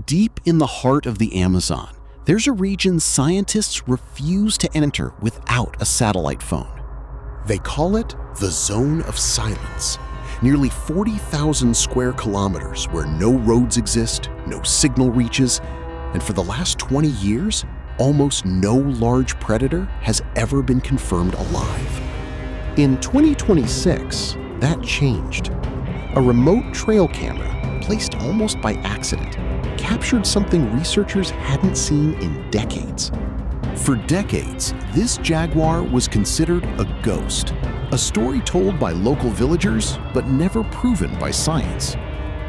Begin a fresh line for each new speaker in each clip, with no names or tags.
Deep in the heart of the Amazon, there's a region scientists refuse to enter without a satellite phone. They call it the Zone of Silence. Nearly 40,000 square kilometers where no roads exist, no signal reaches, and for the last 20 years, almost no large predator has ever been confirmed alive. In 2026, that changed. A remote trail camera, placed almost by accident, captured something researchers hadn't seen in decades. For decades, this jaguar was considered a ghost, a story told by local villagers but never proven by science.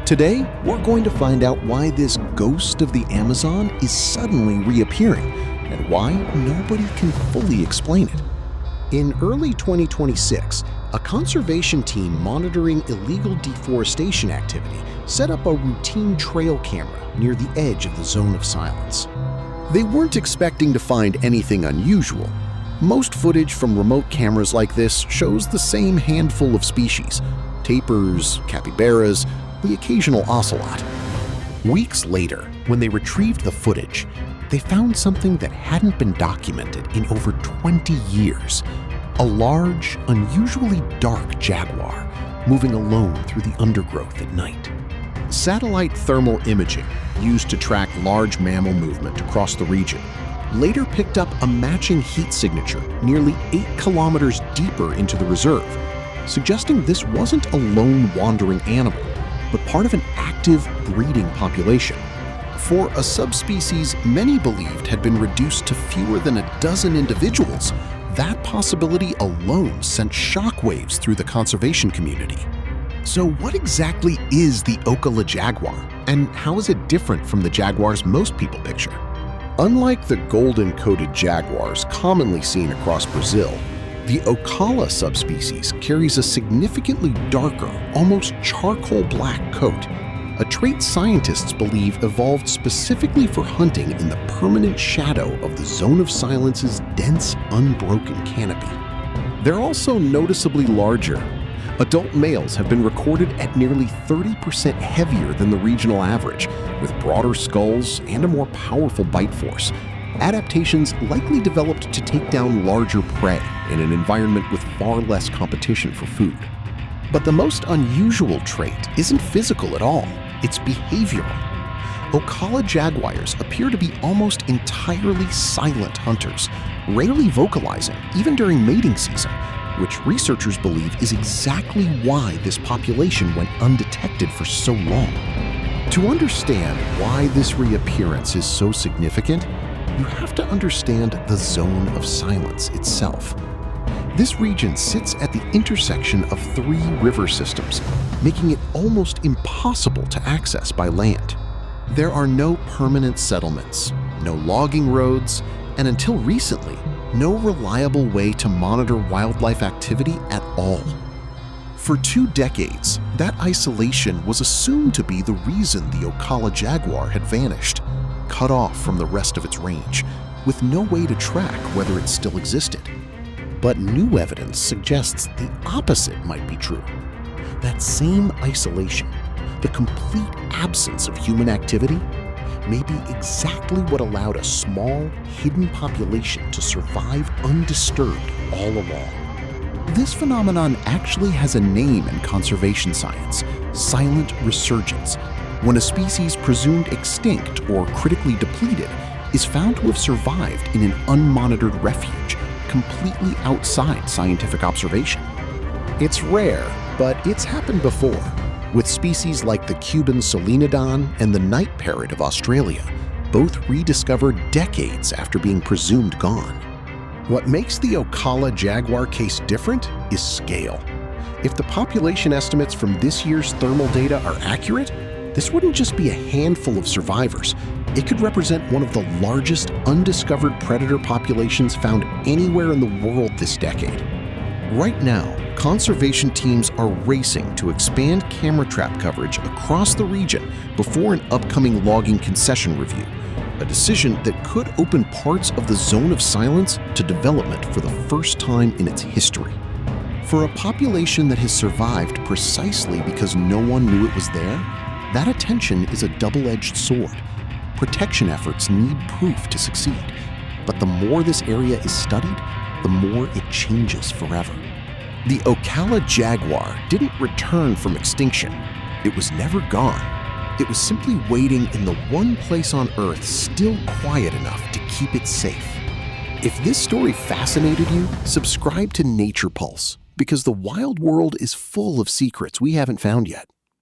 Today, we're going to find out why this ghost of the Amazon is suddenly reappearing and why nobody can fully explain it. In early 2026, a conservation team monitoring illegal deforestation activity set up a routine trail camera near the edge of the Zone of Silence. They weren't expecting to find anything unusual. Most footage from remote cameras like this shows the same handful of species: tapirs, capybaras, the occasional ocelot. Weeks later, when they retrieved the footage, they found something that hadn't been documented in over 20 years. A large, unusually dark jaguar moving alone through the undergrowth at night. Satellite thermal imaging, used to track large mammal movement across the region, later picked up a matching heat signature nearly 8 kilometers deeper into the reserve, suggesting this wasn't a lone wandering animal, but part of an active breeding population. For a subspecies many believed had been reduced to fewer than a dozen individuals, that possibility alone sent shockwaves through the conservation community. So what exactly is the Okala Jaguar, and how is it different from the jaguars most people picture? Unlike the golden-coated jaguars commonly seen across Brazil, the Okala subspecies carries a significantly darker, almost charcoal black coat, a trait scientists believe evolved specifically for hunting in the permanent shadow of the Zone of Silence's dense, unbroken canopy. They're also noticeably larger. Adult males have been recorded at nearly 30% heavier than the regional average, with broader skulls and a more powerful bite force. Adaptations likely developed to take down larger prey in an environment with far less competition for food. But the most unusual trait isn't physical at all, it's behavioral. Okala jaguars appear to be almost entirely silent hunters, rarely vocalizing even during mating season, which researchers believe is exactly why this population went undetected for so long. To understand why this reappearance is so significant, you have to understand the Zone of Silence itself. This region sits at the intersection of 3 river systems, making it almost impossible to access by land. There are no permanent settlements, no logging roads, and until recently, no reliable way to monitor wildlife activity at all. For 2 decades, that isolation was assumed to be the reason the Okala jaguar had vanished, cut off from the rest of its range, with no way to track whether it still existed. But new evidence suggests the opposite might be true. That same isolation, the complete absence of human activity, may be exactly what allowed a small, hidden population to survive undisturbed all along. This phenomenon actually has a name in conservation science: silent resurgence, when a species presumed extinct or critically depleted is found to have survived in an unmonitored refuge, completely outside scientific observation. It's rare, but it's happened before, with species like the Cuban solenodon and the night parrot of Australia, both rediscovered decades after being presumed gone. What makes the Okala jaguar case different is scale. If the population estimates from this year's thermal data are accurate, this wouldn't just be a handful of survivors. It could represent one of the largest undiscovered predator populations found anywhere in the world this decade. Right now, conservation teams are racing to expand camera trap coverage across the region before an upcoming logging concession review, a decision that could open parts of the Zone of Silence to development for the first time in its history. For a population that has survived precisely because no one knew it was there, that attention is a double-edged sword, Protection efforts need proof to succeed. But the more this area is studied, the more it changes forever. The Okala Jaguar didn't return from extinction. It was never gone. It was simply waiting in the one place on Earth still quiet enough to keep it safe. If this story fascinated you, subscribe to NaturePulse, because the wild world is full of secrets we haven't found yet.